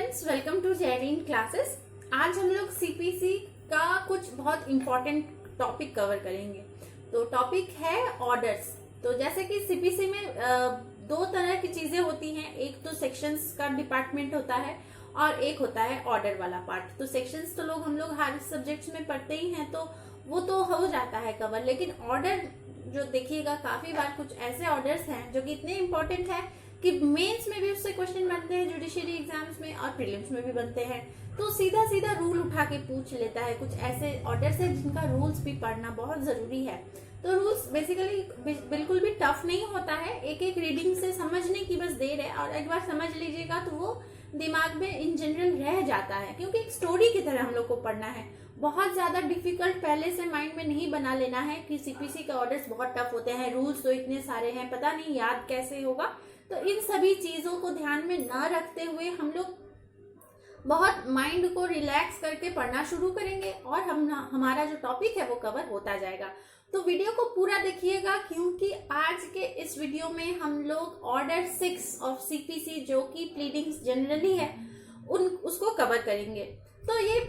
Students, welcome to Jerin classes. आज हम लोग सीपीसी का कुछ बहुत इम्पोर्टेंट टॉपिक कवर करेंगे। तो टॉपिक है ऑर्डर्स। तो जैसे कि सीपीसी में दो तरह की चीजें होती हैं, एक तो सेक्शंस का डिपार्टमेंट होता है और एक होता है ऑर्डर वाला पार्ट। तो सेक्शंस तो हम लोग हर सब्जेक्ट्स में पढ़ते ही हैं, तो वो तो हो जाता है कवर। लेकिन ऑर्डर जो देखिएगा, काफी बार कुछ ऐसे ऑर्डर्स हैं जो कि इतने इम्पोर्टेंट है कि मेंस में भी उससे क्वेश्चन बनते हैं, जुडिशरी एग्जाम्स में और प्रीलिम्स में भी बनते हैं। तो सीधा सीधा रूल उठा के पूछ लेता है। कुछ ऐसे ऑर्डर्स हैं जिनका रूल्स भी पढ़ना बहुत जरूरी है। तो रूल्स बेसिकली बिल्कुल भी टफ नहीं होता है, एक एक रीडिंग से समझने की बस देर है। और एक बार समझ लीजिएगा तो वो दिमाग में इन जनरल रह जाता है, क्योंकि एक स्टोरी की तरह हम लोग को पढ़ना है। बहुत ज्यादा डिफिकल्ट पहले से माइंड में नहीं बना लेना है कि सीपीसी के ऑर्डर्स बहुत टफ होते हैं, रूल्स तो इतने सारे हैं, पता नहीं याद कैसे होगा। तो इन सभी चीजों को ध्यान में न रखते हुए हम लोग बहुत माइंड को रिलैक्स करके पढ़ना शुरू करेंगे और हमारा जो टॉपिक है वो कवर होता जाएगा। तो वीडियो को पूरा देखिएगा, क्योंकि आज के इस वीडियो में हम लोग ऑर्डर 6 ऑफ सीपीसी, जो कि प्लीडिंग्स जनरली है, उसको कवर करेंगे। तो ये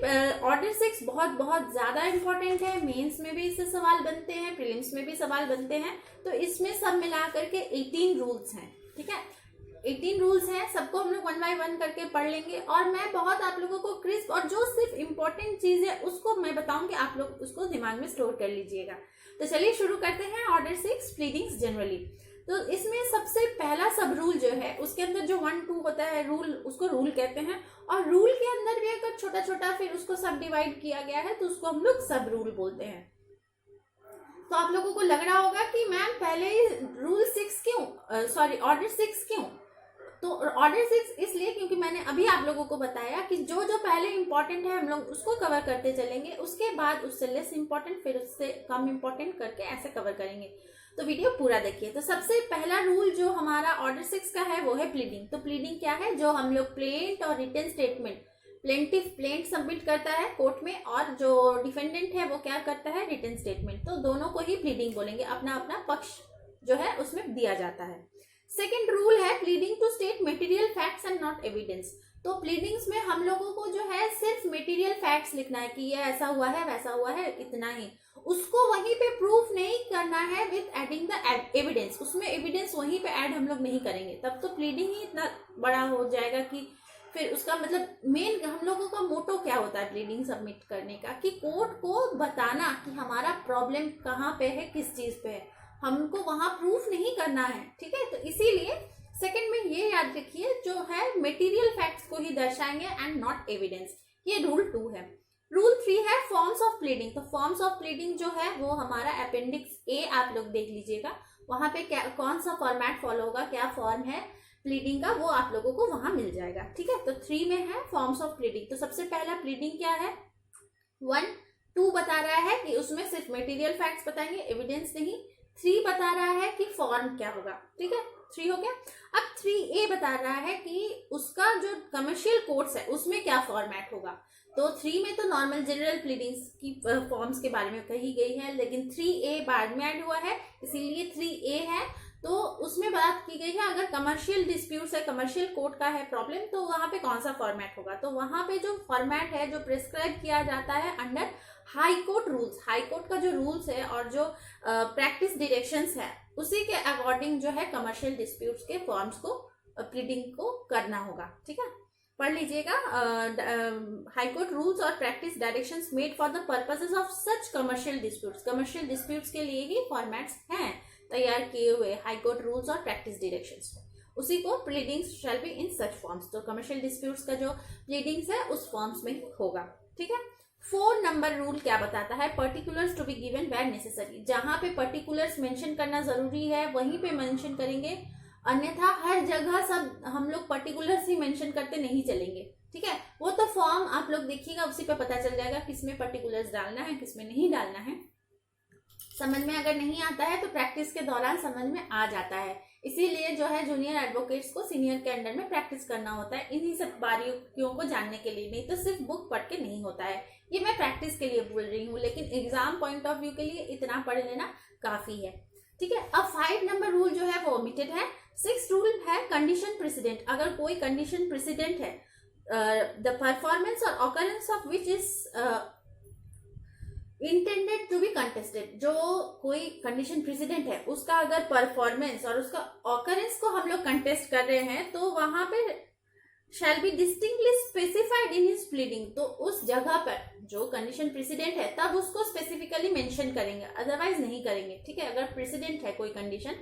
ऑर्डर 6 बहुत बहुत ज्यादा इंपॉर्टेंट है। मेंस में भी इससे सवाल बनते हैं, प्रीलिम्स में भी सवाल बनते हैं। तो इसमें सब मिला करके 18 रूल्स हैं, ठीक है। 18 रूल्स हैं, सबको हम लोग 1 बाय 1 करके पढ़ लेंगे। और मैं बहुत आप लोगों को क्रिस्प और जो सिर्फ इम्पोर्टेंट चीज है उसको मैं बताऊंगी, आप लोग उसको दिमाग में स्टोर कर लीजिएगा। तो चलिए शुरू करते हैं। Order 6 pleadings generally. तो इसमें सबसे पहला सब रूल जो है, उसके अंदर जो 1, 2 होता है रूल, उसको रूल कहते हैं। और रूल के अंदर भी अगर छोटा छोटा फिर उसको सब डिवाइड किया गया है तो उसको हम लोग सब रूल बोलते हैं। तो आप लोगों को लग रहा होगा कि मैम पहले ही रूल 6 क्यों, ऑर्डर 6 क्यों? तो ऑर्डर 6 इसलिए क्योंकि मैंने अभी आप लोगों को बताया कि जो जो पहले इंपॉर्टेंट है हम लोग उसको कवर करते चलेंगे, उसके बाद उससे लेस इंपॉर्टेंट, फिर उससे कम इंपॉर्टेंट करके ऐसे कवर करेंगे। तो वीडियो पूरा देखिए। तो सबसे पहला रूल जो हमारा ऑर्डर 6 का है वो है प्लीडिंग। तो प्लीडिंग क्या है? जो हम लोग प्लेंट और रिटन स्टेटमेंट, प्लेंट सबमिट करता है कोर्ट में और जो डिफेंडेंट है वो क्या करता है? Written statement. तो दोनों को ही प्लीडिंग बोलेंगे, अपना अपना पक्ष जो है उसमें दिया जाता है। सेकेंड रूल है pleading to state material facts and not evidence. तो प्लीडिंग्स में हम लोगों को जो है सिर्फ मटेरियल फैक्ट्स लिखना है कि ये ऐसा हुआ है, वैसा हुआ है, इतना ही। उसको वहीं पे प्रूफ नहीं करना है विद एडिंग द एविडेंस। उसमें एविडेंस वहीं पे ऐड हम लोग नहीं करेंगे, तब तो प्लीडिंग ही इतना बड़ा हो जाएगा कि फिर उसका मतलब मेन हम लोगों का मोटो क्या होता है प्लीडिंग सबमिट करने का, कि कोर्ट को बताना कि हमारा प्रॉब्लम कहाँ पे है, किस चीज पे है, हमको वहां प्रूफ नहीं करना है, ठीक है। तो इसीलिए सेकंड में ये याद रखिए, जो है मटेरियल फैक्ट्स को ही दर्शाएंगे एंड नॉट एविडेंस। ये रूल 2 है। रूल 3 है फॉर्म्स ऑफ प्लीडिंग। तो फॉर्म्स ऑफ प्लीडिंग जो है वो हमारा अपेंडिक्स ए आप लोग देख लीजिएगा, वहां पे क्या कौन सा फॉर्मेट फॉलो होगा, क्या फॉर्म है प्लीडिंग का, वो आप लोगों को वहां मिल जाएगा, ठीक है। तो 3 में है फॉर्म्स ऑफ प्लीडिंग। तो सबसे पहला प्लीडिंग क्या है? 1, 2 बता रहा है कि उसमें सिर्फ मटेरियल फैक्ट्स बताएंगे, एविडेंस नहीं। 3 बता रहा है कि फॉर्म क्या होगा, ठीक है। 3 हो गया। अब 3A बता रहा है कि उसका जो कमर्शियल कोर्ट्स है उसमें क्या फॉर्मेट होगा। तो 3 में तो नॉर्मल जनरल प्लीडिंग्स की फॉर्म्स के बारे में कही गई है, लेकिन 3A बाद में ऐड हुआ है, इसीलिए 3A है। तो उसमें बात की गई है अगर कमर्शियल डिस्प्यूट्स है, कमर्शियल कोर्ट का है प्रॉब्लम, तो वहां पे कौन सा फॉर्मेट होगा। तो वहां पे जो फॉर्मेट है जो प्रिस्क्राइब किया जाता है under high court rules, high court का जो रूल्स है और जो प्रैक्टिस डायरेक्शंस है उसी के अकॉर्डिंग जो है कमर्शियल डिस्प्यूट्स के फॉर्म्स को प्लीडिंग को करना होगा, ठीक है। पढ़ लीजिएगा, हाई कोर्ट रूल्स और practice directions made for the purposes of such commercial disputes. Commercial disputes के लिए ही फॉर्मेट्स हैं तैयार किए हुए, हाई कोर्ट रूल्स और प्रैक्टिस डायरेक्शंस, उसी को pleadings shall be in such forms. तो कमर्शियल डिस्प्यूट्स का जो प्लीडिंग्स है उस फॉर्म्स में होगा, ठीक है। 4 नंबर रूल क्या बताता है? Particulars to be given where necessary. जहां पे पर्टिकुलर्स मेंशन करना जरूरी है वहीं पे मेंशन करेंगे, अन्यथा हर जगह सब हम लोग पर्टिकुलर्स ही मेंशन करते नहीं चलेंगे, ठीक है। वो तो फॉर्म आप लोग देखिएगा, उसी पे पता चल जाएगा किसमें पर्टिकुलर्स डालना है, किसमें नहीं डालना है। समझ में अगर नहीं आता है तो प्रैक्टिस के दौरान समझ में आ जाता है। इसीलिए जो है जूनियर एडवोकेट्स को सीनियर के अंडर में प्रैक्टिस करना होता है इन्हीं सब बारीकियों को जानने के लिए, नहीं तो सिर्फ बुक पढ़ के नहीं होता है। ये मैं प्रैक्टिस के लिए बोल रही हूँ, लेकिन एग्जाम पॉइंट ऑफ व्यू के लिए इतना पढ़ लेना काफी है, ठीक है। अब 5 नंबर रूल जो है वो ओमिटेड है। 6 रूल है कंडीशन प्रेसिडेंट। अगर कोई कंडीशन प्रेसिडेंट है द परफॉर्मेंस और occurrence of which is intended to be contested. जो कोई कंडीशन प्रेसिडेंट है उसका अगर परफॉर्मेंस और उसका ऑकरेंस को हम लोग कंटेस्ट कर रहे हैं तो वहां पे shall be distinctly specified in his pleading. तो उस जगह पर जो कंडीशन प्रेसिडेंट है तब उसको स्पेसिफिकली मेंशन करेंगे, अदरवाइज नहीं करेंगे। ठीक है, अगर प्रेसिडेंट है कोई कंडीशन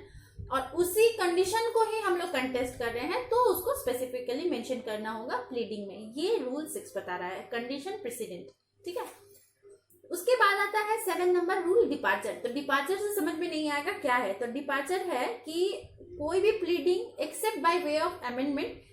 और उसी कंडीशन को ही हम लोग कंटेस्ट कर रहे हैं तो उसको स्पेसिफिकली मेंशन करना होगा प्लीडिंग में। ये रूल 6 बता रहा है कंडीशन प्रेसिडेंट। ठीक है, उसके बाद आता है 7 नंबर रूल डिपार्चर। तो डिपार्चर से समझ में नहीं आएगा क्या है। तो डिपार्चर है कि कोई भी pleading except by way of amendment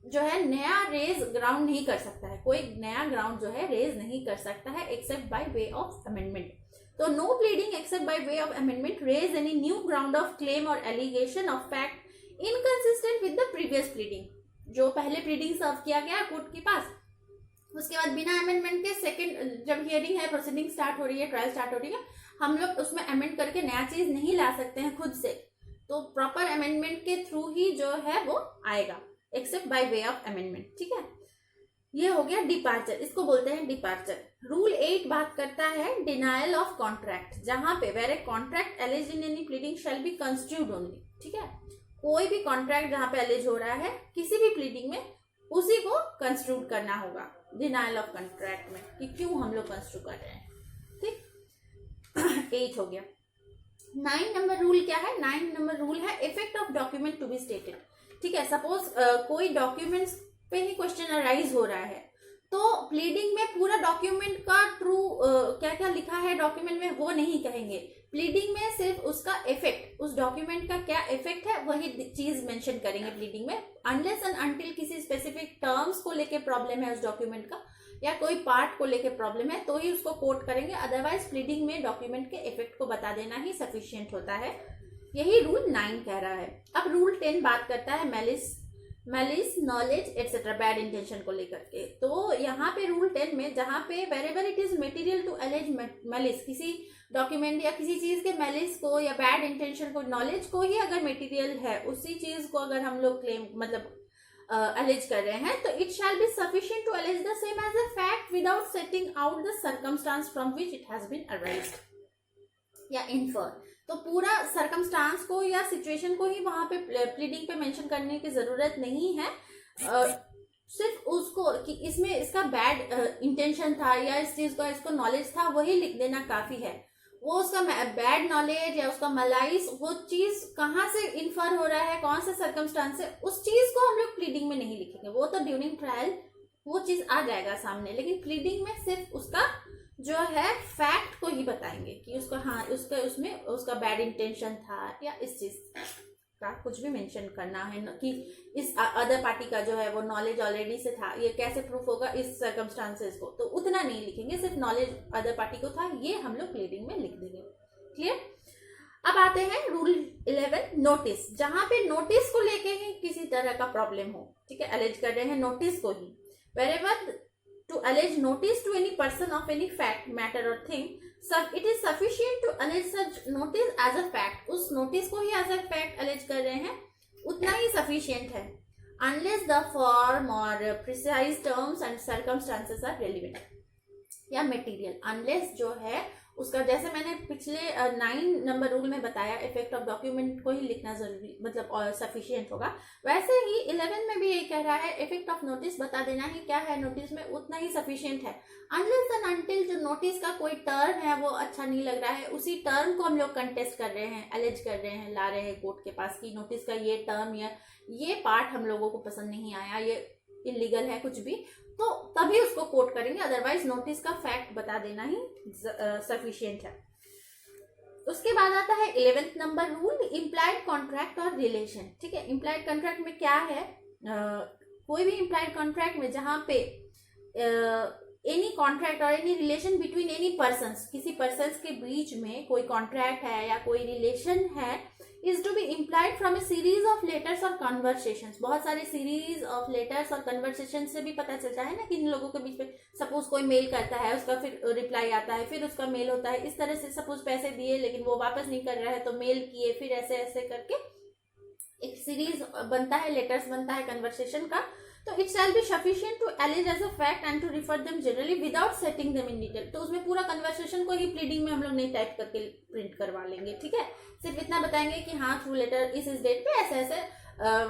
जो है नया रेज ग्राउंड नहीं कर सकता है। कोई नया ग्राउंड जो है रेज नहीं कर सकता है except by way of amendment. तो no pleading except by way of amendment raise any new ground of claim और allegation of fact inconsistent with the previous pleading. जो पहले प्लीडिंग सर्व किया गया कोर्ट के पास, उसके बाद बिना अमेंडमेंट के सेकंड जब हियरिंग है, प्रोसीडिंग स्टार्ट हो रही है, ट्रायल स्टार्ट हो रही है, हम लोग उसमें अमेंड करके नया चीज नहीं ला सकते हैं खुद से। तो प्रॉपर अमेंडमेंट के थ्रू ही जो है वो आएगा accept by way of amendment. ठीक है, ये हो गया डिपार्चर, इसको बोलते हैं डिपार्चर। रूल 8 बात करता है डिनायल ऑफ कॉन्ट्रैक्ट, जहां पे where a contract allege in any pleading shall be construed only. ठीक है, कोई भी कॉन्ट्रैक्ट जहां पे एलिज हो रहा है किसी भी प्लीडिंग में उसी को कंस्टिट्यूट करना होगा डिनायल ऑफ कॉन्ट्रैक्ट में, कि क्यों हम लोग कंस्टिट्यूट कर रहे हैं। ठीक 8 हो गया। 9 नंबर रूल क्या है? 9 नंबर रूल है effect of document to be stated. ठीक है, सपोज कोई डॉक्यूमेंट्स पे ही क्वेश्चन अराइज हो रहा है तो प्लीडिंग में पूरा डॉक्यूमेंट का ट्रू क्या क्या लिखा है डॉक्यूमेंट में वो नहीं कहेंगे। प्लीडिंग में सिर्फ उसका इफेक्ट, उस डॉक्यूमेंट का क्या इफेक्ट है वही चीज मेंशन करेंगे प्लीडिंग में। अनलेस एंड अनटिल किसी स्पेसिफिक टर्म्स को लेके प्रॉब्लम है उस डॉक्यूमेंट का या कोई पार्ट को लेके प्रॉब्लम है तो ही उसको कोट करेंगे, अदरवाइज प्लीडिंग में डॉक्यूमेंट के इफेक्ट को बता देना ही सफिशियंट होता है। यही रूल 9 कह रहा है। अब रूल 10 बात करता है malice knowledge etcetera, bad intention को लेकर के। तो यहाँ पे रूल 10 में जहाँ पे wherever it is material to allege malice, किसी डॉक्यूमेंट या किसी चीज के मैलिस को या बैड इंटेंशन को, नॉलेज को ही अगर मटेरियल है उसी चीज को अगर हम लोग क्लेम मतलब एलिज कर रहे हैं तो it shall be sufficient to allege the same as a fact without setting out the circumstances from which it has been arised या इन्फर। तो पूरा सर्कमस्टांस को या सिचुएशन को ही वहां पे प्लीडिंग पे मेंशन करने की जरूरत नहीं है। सिर्फ उसको कि इसमें इसका बैड इंटेंशन था या इस चीज का इसको नॉलेज था वही लिख देना काफी है। वो उसका बैड नॉलेज या उसका मलाइस वो चीज कहाँ से इन्फर हो रहा है, कौन से सर्कमस्टांस से, उस चीज को हम लोग प्लीडिंग में नहीं लिखेंगे। वो तो ड्यूरिंग ट्रायल वो चीज आ जाएगा सामने, लेकिन प्लीडिंग में सिर्फ उसका जो है फैक्ट को ही बताएंगे कि उसका हाँ उसका उसमें उसका बैड इंटेंशन था या इस चीज का कुछ भी मेंशन करना है कि इस अदर पार्टी का जो है वो नॉलेज ऑलरेडी से था, ये कैसे प्रूफ होगा इस सर्कमस्टांसेस को, तो उतना नहीं लिखेंगे, सिर्फ नॉलेज अदर पार्टी को था ये हम लोग प्लीडिंग में लिख देंगे। क्लियर। अब आते हैं रूल 11 नोटिस, जहां पे नोटिस को लेके ही किसी तरह का प्रॉब्लम हो। ठीक है, एलिज कर रहे हैं नोटिस को ही। Wherever to allege notice to any person of any fact, matter or thing, it is sufficient to allege such notice as a fact. उस notice को ही as a fact allege कर रहे हैं, उतना ही sufficient है, unless the form or precise terms and circumstances are relevant या material। unless जो है उसका, जैसे मैंने पिछले 9 नंबर रूल में बताया इफेक्ट ऑफ डॉक्यूमेंट को ही लिखना जरूरी मतलब और सफिशिएंट होगा, वैसे ही 11 में भी यही कह रहा है इफेक्ट ऑफ नोटिस बता देना ही क्या है नोटिस में, उतना ही सफिशिएंट है। अनलेस एंड अनटिल जो नोटिस का कोई टर्म है वो अच्छा नहीं लग रहा है, उसी टर्म को हम लोग कंटेस्ट कर रहे हैं, एलिज कर रहे हैं, ला रहे हैं कोर्ट के पास कि नोटिस का ये टर्म या ये पार्ट हम लोगों को पसंद नहीं आया, ये इलीगल है कुछ भी, तो तभी उसको कोट करेंगे, अदरवाइज नोटिस का फैक्ट बता देना ही सफिशिएंट है। उसके बाद आता है 11th number rule implied contract और रिलेशन। ठीक है, इम्प्लाइड कॉन्ट्रैक्ट में क्या है, कोई भी इम्प्लाइड कॉन्ट्रैक्ट में जहां पे एनी कॉन्ट्रैक्ट और any relation between any persons, किसी पर्सन्स के बीच में कोई कॉन्ट्रैक्ट है या कोई रिलेशन है, is to be implied from a series of letters और conversations। बहुत सारे सीरीज ऑफ लेटर्स और कन्वर्सेशन से भी पता चलता है ना कि इन लोगों के बीच में सपोज कोई मेल करता है, उसका फिर रिप्लाई आता है, फिर उसका मेल होता है, इस तरह से सपोज पैसे दिए लेकिन वो वापस नहीं कर रहा है तो मेल किए, फिर ऐसे ऐसे करके एक सीरीज बनता है, लेटर्स बनता है कन्वर्सेशन का। तो it shall be sufficient to allege as a fact and to refer them generally without setting them in detail. तो उसमें पूरा कन्वर्सेशन को ही प्लीडिंग में हम लोग नहीं टाइप करके प्रिंट करवा लेंगे, ठीक है। सिर्फ इतना बताएंगे कि हाँ थ्रू लेटर इस डेट पे ऐसे ऐसे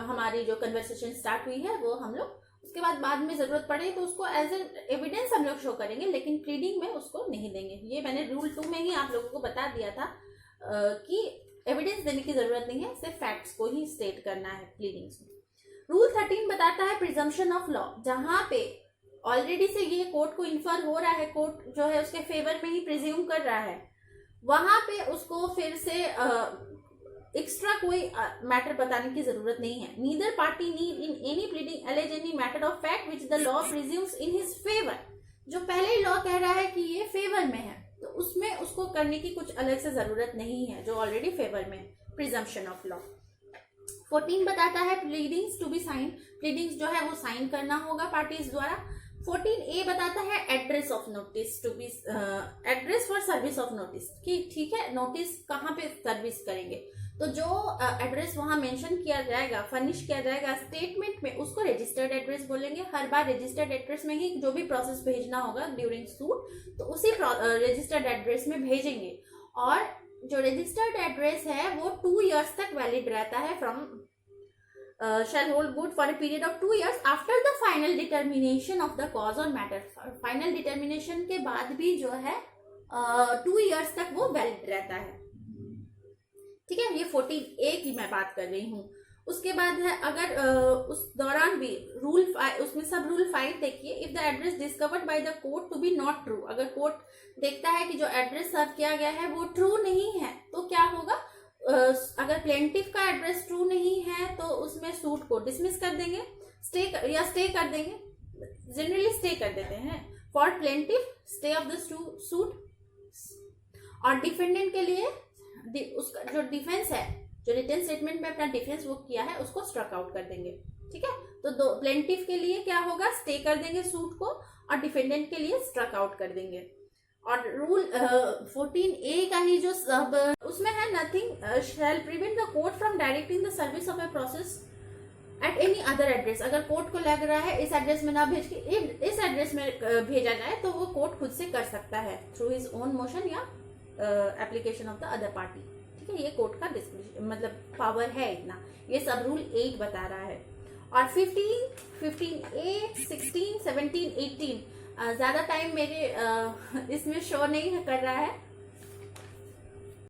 हमारी जो कन्वर्सेशन स्टार्ट हुई है वो हम लोग उसके बाद में जरूरत पड़े तो उसको एज ए एविडेंस हम लोग शो करेंगे, लेकिन प्लीडिंग में उसको नहीं देंगे। ये मैंने रूल 2 में ही आप लोगों को बता दिया था कि एविडेंस देने की जरूरत नहीं है, सिर्फ फैक्ट्स को ही स्टेट करना है प्लीडिंग्स में। रूल 13 बताता है प्रिजम्पशन ऑफ लॉ। जहां पे ऑलरेडी से ये कोर्ट को इन्फर हो रहा है, कोर्ट जो है उसके फेवर में ही प्रिज्यूम कर रहा है, वहां पे उसको फिर से एक्स्ट्रा कोई मैटर बताने की जरूरत नहीं है। Neither party need in any pleading alleged any matter of fact which the law presumes in his favour. जो पहले ही लॉ कह रहा है कि ये फेवर में है, तो उसमें उसको करने की कुछ अलग से जरूरत नहीं है जो ऑलरेडी फेवर में है। Presumption of law. 14 बताता है pleadings to be sign. Pleadings जो है वो साइन करना होगा पार्टीज द्वारा। 14A बताता है address of notice to be address for service of notice की, ठीक है। नोटिस कहाँ पे सर्विस करेंगे, तो जो एड्रेस वहां मेंशन किया जाएगा, फर्निश किया जाएगा स्टेटमेंट में, उसको रजिस्टर्ड एड्रेस बोलेंगे। हर बार रजिस्टर्ड एड्रेस में ही जो भी प्रोसेस भेजना होगा ड्यूरिंग सूट, तो उसी रजिस्टर्ड एड्रेस में भेजेंगे। और जो रजिस्टर्ड एड्रेस है वो 2 years तक वैलिड रहता है from shall hold good for a period of 2 years after the final determination of the cause or matter। Final determination के बाद भी जो है 2 years तक वो वैलिड रहता है, ठीक है। ये 14A की मैं बात कर रही हूँ। उसके बाद है अगर उस दौरान भी रूल उसमें सब रूल 5 देखिए। If the address discovered by the court to be not true, अगर कोर्ट देखता है कि जो एड्रेस सर्व किया गया है वो ट्रू नहीं है, तो क्या होगा, अगर प्लेंटिफ का एड्रेस ट्रू नहीं है तो उसमें सूट को डिसमिस कर देंगे, स्टे कर देंगे। जनरली स्टे कर देते हैं for plaintiff, stay of the suit. और डिफेंडेंट के लिए उसका जो डिफेंस है, जो रिटन स्टेटमेंट में अपना डिफेंस वो किया है, उसको स्ट्रक आउट कर देंगे, ठीक है। तो दो प्लेंटिफ के लिए क्या होगा, स्टे कर देंगे सूट को, और डिफेंडेंट के लिए स्ट्रक आउट कर देंगे। और रूल 14A का ही जो सब उसमें है, nothing shall prevent the court from directing the service of a process at any other address. अगर कोर्ट को लग रहा है इस एड्रेस में ना भेज के इस एड्रेस में भेजा जाए, तो वो कोर्ट खुद से कर सकता है थ्रू हिज ओन मोशन या application of the other party, ठीक है। ये कोर्ट का मतलब पावर है इतना, ये सब रूल 8 बता रहा है। और 15A 16 17 18 ज्यादा टाइम मेरे इसमें शो नहीं कर रहा है,